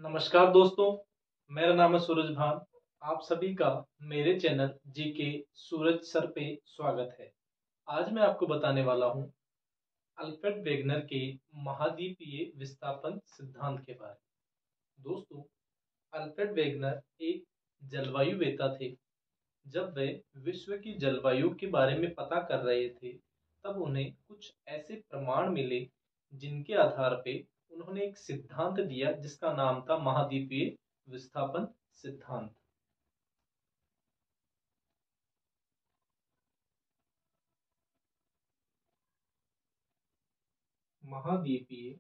नमस्कार दोस्तों, मेरा नाम है सूरज भान। आप सभी का मेरे चैनल जीके सूरज सर पे स्वागत है। आज मैं आपको बताने वाला हूँ अल्फ्रेड वेगनर के महाद्वीपीय विस्थापन सिद्धांत के बारे में। दोस्तों, अल्फ्रेड वेगनर एक जलवायुवेता थे। जब वे विश्व की जलवायु के बारे में पता कर रहे थे, तब उन्हें कुछ ऐसे प्रमाण मिले जिनके आधार पे उन्होंने एक सिद्धांत दिया जिसका नाम था महाद्वीपीय विस्थापन सिद्धांत। महाद्वीपीय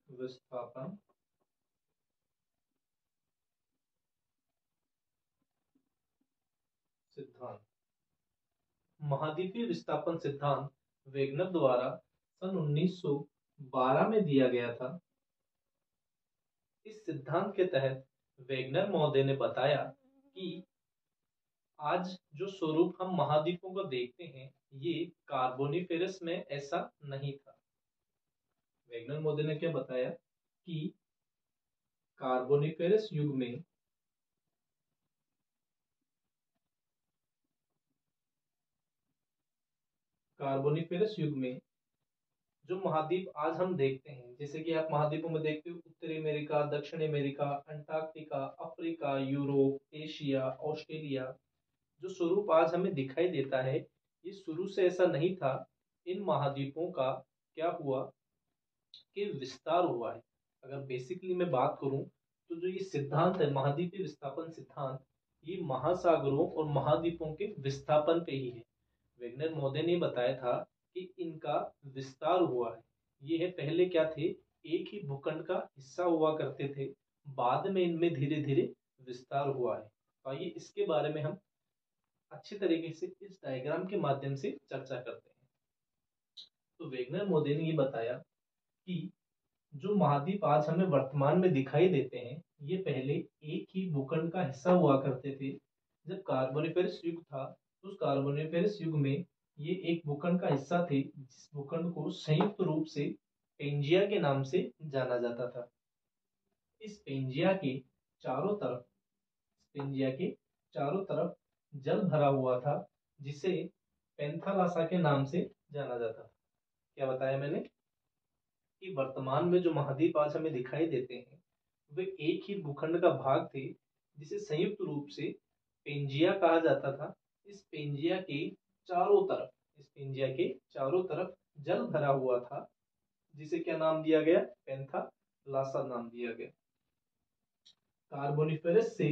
विस्थापन सिद्धांत। महाद्वीपीय विस्थापन सिद्धांत वेगनर द्वारा सन 1912 में दिया गया था। इस सिद्धांत के तहत वेगनर महोदय ने बताया कि आज जो स्वरूप हम महाद्वीपों को देखते हैं, ये कार्बोनिफेरस में ऐसा नहीं था। वेगनर महोदय ने क्या बताया कि कार्बोनिफेरस युग में जो महाद्वीप आज हम देखते हैं, जैसे कि आप महाद्वीपों में देखते हो उत्तरी अमेरिका, दक्षिण America, Antarctica, Africa, Europe, Asia, Australia, जो स्वरूप आज हमें दिखाई देता है, ये शुरू से ऐसा नहीं था। इन महाद्वीपों का क्या हुआ कि विस्तार हुआ है। अगर बेसिकली मैं बात करूं तो जो ये सिद्धांत है महाद्वीपीय विस्थापन सिद्धांत, ये महासागरों और महाद्वीपों के विस्थापन पे ही है। वेगनर महोदय ने बताया था कि इनका विस्तार हुआ है। ये है, पहले क्या थे, एक ही भूखंड का हिस्सा हुआ करते थे, बाद में इनमें धीरे धीरे विस्तार हुआ है। तो आइए इसके बारे में हम अच्छी तरीके से इस डायग्राम के माध्यम से चर्चा करते हैं। तो वेगनर महोदय ने ये बताया कि जो महाद्वीप आज हमें वर्तमान में दिखाई देते हैं, ये पहले एक ही भूखंड का हिस्सा हुआ करते थे। जब कार्बोनिफेरस युग था, तो उस कार्बोनिफेरस युग में ये एक भूखंड का हिस्सा थे, जिस भूखंड को संयुक्त रूप से पेंजिया के नाम से जाना जाता था। इस पेंजिया के चारों तरफ जल भरा हुआ था, जिसे पेंथालासा के नाम से जाना जाता था। क्या बताया मैंने कि वर्तमान में जो महाद्वीप आज हमें दिखाई देते हैं, वे एक ही भूखंड का भाग थे, जिसे संयुक्त रूप से पेंजिया कहा जाता था। इस पेंजिया के चारों तरफ जल भरा हुआ था, जिसे क्या नाम दिया गया, पेंथालासा नाम दिया गया। कार्बोनिफेरस से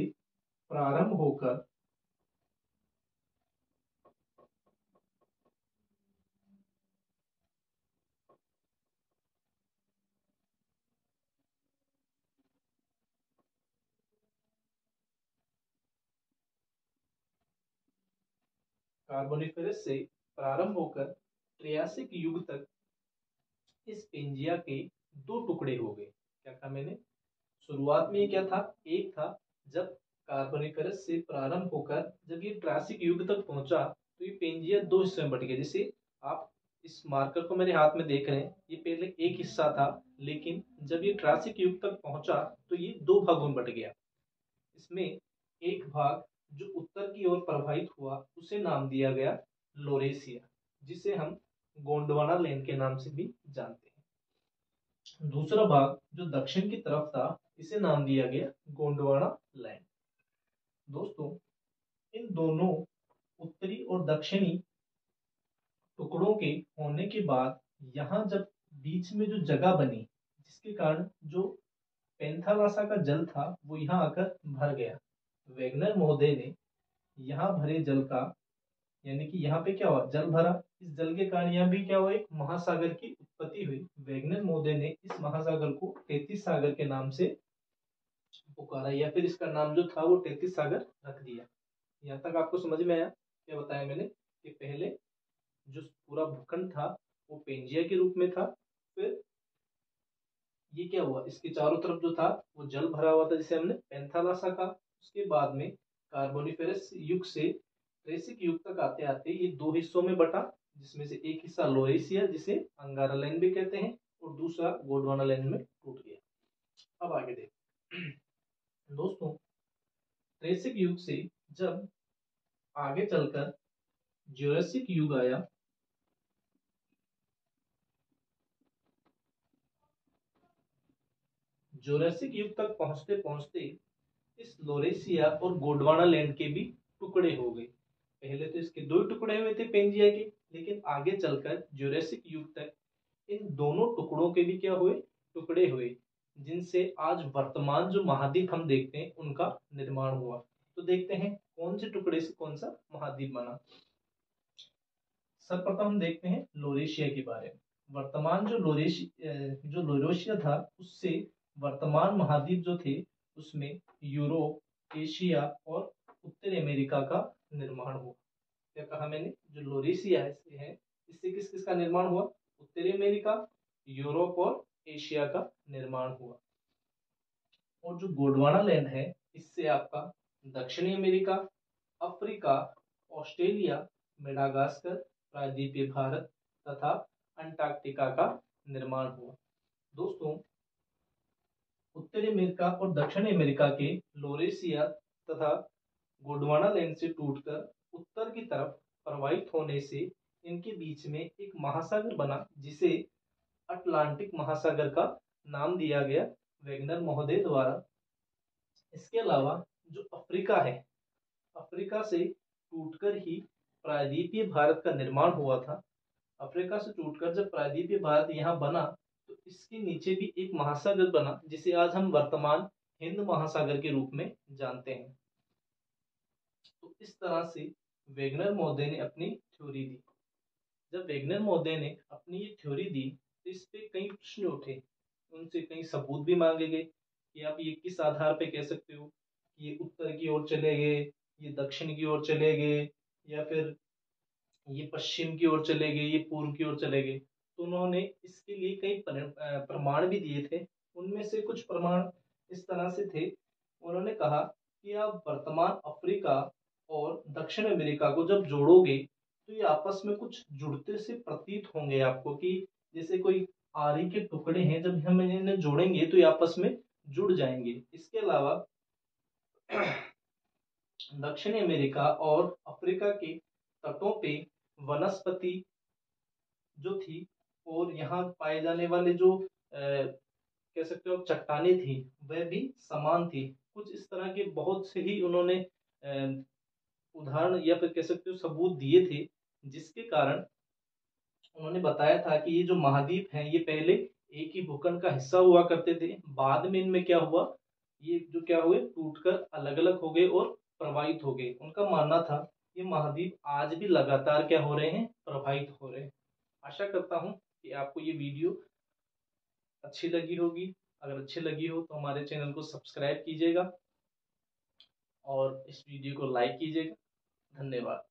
प्रारंभ होकर ट्रियासिक युग तक इस पेंजिया के दो टुकड़े हो गए। क्या कहा मैंने, शुरुआत में ये क्या था, एक था। जब कार्बोनिफेरस से प्रारंभ होकर जब ये ट्रायसिक युग तक पहुंचा, तो ये पेंजिया दो हिस्से में बट गया। जैसे आप इस मार्कर को मेरे हाथ में देख रहे हैं, ये पहले एक हिस्सा था, लेकिन जब ये ट्रायसिक युग तक पहुंचा तो ये दो भागों में बट गया। इसमें एक भाग जो उत्तर की ओर प्रवाहित हुआ, उसे नाम दिया गया लोरेसिया, जिसे हम गोंडवाना लैंड के नाम से भी जानते हैं। दूसरा भाग जो दक्षिण की तरफ था, इसे नाम दिया गया गोंडवाना लैंड। दोस्तों, इन दोनों उत्तरी और दक्षिणी टुकड़ों के होने के बाद यहाँ जब बीच में जो जगह बनी, जिसके कारण जो पेंथालासा का जल था वो यहाँ आकर भर गया। वेगनर महोदय ने यहाँ भरे जल का, यानी कि यहाँ पे क्या हुआ, जल भरा, इस जल के कारण यहाँ भी क्या हुआ, एक महासागर की उत्पत्ति हुई। वेगनर महोदय ने इस महासागर को 33 सागर के नाम से पुकारा, या फिर इसका नाम जो था वो 33 सागर रख दिया। यहाँ तक आपको समझ में आया? क्या बताया मैंने कि पहले जो पूरा भूखंड था वो पेंजिया के रूप में था, फिर ये क्या हुआ, इसके चारों तरफ जो था वो जल भरा हुआ था, जिसे हमने पेंथालासा कहा। उसके बाद में कार्बोनिफेरस युग से ट्रेसिक युग तक आते आते ये दो हिस्सों में बटा, जिसमें से एक हिस्सा लोरेसिया, जिसे अंगारा लैंड भी कहते हैं, और दूसरा गोंडवाना लैंड में टूट गया। अब आगे देख दोस्तों, त्रेसिक युग से जब आगे चलकर ज्यूरासिक युग आया, ज्यूरासिक युग तक पहुंचते पहुंचते इस लोरेशिया और गोंडवाना लैंड के भी टुकड़े हो गए। पहले तो इसके दो टुकड़े हुए थे पेंजिया के, लेकिन आगे चलकर ज्यूरासिक युग तक इन दोनों टुकड़ों के भी क्या हुए, टुकड़े हुए, जिनसे आज वर्तमान जो महाद्वीप हम देखते हैं उनका निर्माण हुआ। तो देखते हैं कौन से टुकड़े से कौन सा महाद्वीप बना। सर्वप्रथम हम देखते हैं लोरेशिया के बारे में। वर्तमान जो लोरेशिया था, उससे वर्तमान महाद्वीप जो थे उसमें यूरोप, एशिया और उत्तर अमेरिका का निर्माण हुआ। क्या कहा मैंने, जो लोरेशिया है इससे किस किस का निर्माण हुआ, उत्तरी अमेरिका, यूरोप और एशिया का निर्माण हुआ। और जो गोंडवाना लैंड है इससे आपका दक्षिणी अमेरिका, अफ्रीका, ऑस्ट्रेलिया, मेडागास्कर, प्रायद्वीपीय भारत तथा अंटार्कटिका का निर्माण हुआ। दोस्तों, उत्तरी अमेरिका और दक्षिणी अमेरिका के लोरेशिया तथा गोंडवाना लैंड से टूटकर उत्तर की तरफ प्रवाहित होने से इनके बीच में एक महासागर बना, जिसे अटलांटिक महासागर का नाम दिया गया वेगनर महोदय द्वारा। इसके अलावा जो अफ्रीका है, अफ्रीका से टूटकर ही प्रायद्वीपीय भारत का निर्माण हुआ था। अफ्रीका से टूटकर जब प्रायद्वीपीय भारत यहाँ बना, तो इसके नीचे भी एक महासागर बना, जिसे आज हम वर्तमान हिंद महासागर के रूप में जानते हैं। तो इस तरह से वेगनर महोदय ने अपनी थ्योरी दी। जब वेगनर महोदय ने अपनी ये थ्योरी दी, तो इस पे कई प्रश्न उठे, उनसे कई सबूत भी मांगे गए कि आप ये किस आधार पे कह सकते हो कि ये उत्तर की ओर चले गए, ये दक्षिण की ओर चले गए, या फिर ये पश्चिम की ओर चले गए, ये पूर्व की ओर चले गए। तो उन्होंने इसके लिए कई प्रमाण भी दिए थे। उनमें से कुछ प्रमाण इस तरह से थे, उन्होंने कहा कि आप वर्तमान अफ्रीका और दक्षिण अमेरिका को जब जोड़ोगे तो ये आपस में कुछ जुड़ते से प्रतीत होंगे आपको, कि जैसे कोई आरी के टुकड़े हैं, जब हम इन्हें जोड़ेंगे तो ये आपस में जुड़ जाएंगे। इसके अलावा दक्षिणी अमेरिका और अफ्रीका के तटों पे वनस्पति जो थी और यहाँ पाए जाने वाले जो कह सकते हो चट्टाने थी, वह भी समान थी। कुछ इस तरह के बहुत से ही उन्होंने उदाहरण या फिर कह सकते हो सबूत दिए थे, जिसके कारण उन्होंने बताया था कि ये जो महाद्वीप हैं ये पहले एक ही भूखंड का हिस्सा हुआ करते थे। बाद में इनमें क्या हुआ, ये जो क्या हुए, टूटकर अलग अलग हो गए और प्रवाहित हो गए। उनका मानना था ये महाद्वीप आज भी लगातार क्या हो रहे हैं, प्रवाहित हो रहे हैं। आशा करता हूँ कि आपको ये वीडियो अच्छी लगी होगी। अगर अच्छी लगी हो तो हमारे चैनल को सब्सक्राइब कीजिएगा और इस वीडियो को लाइक कीजिएगा। धन्यवाद।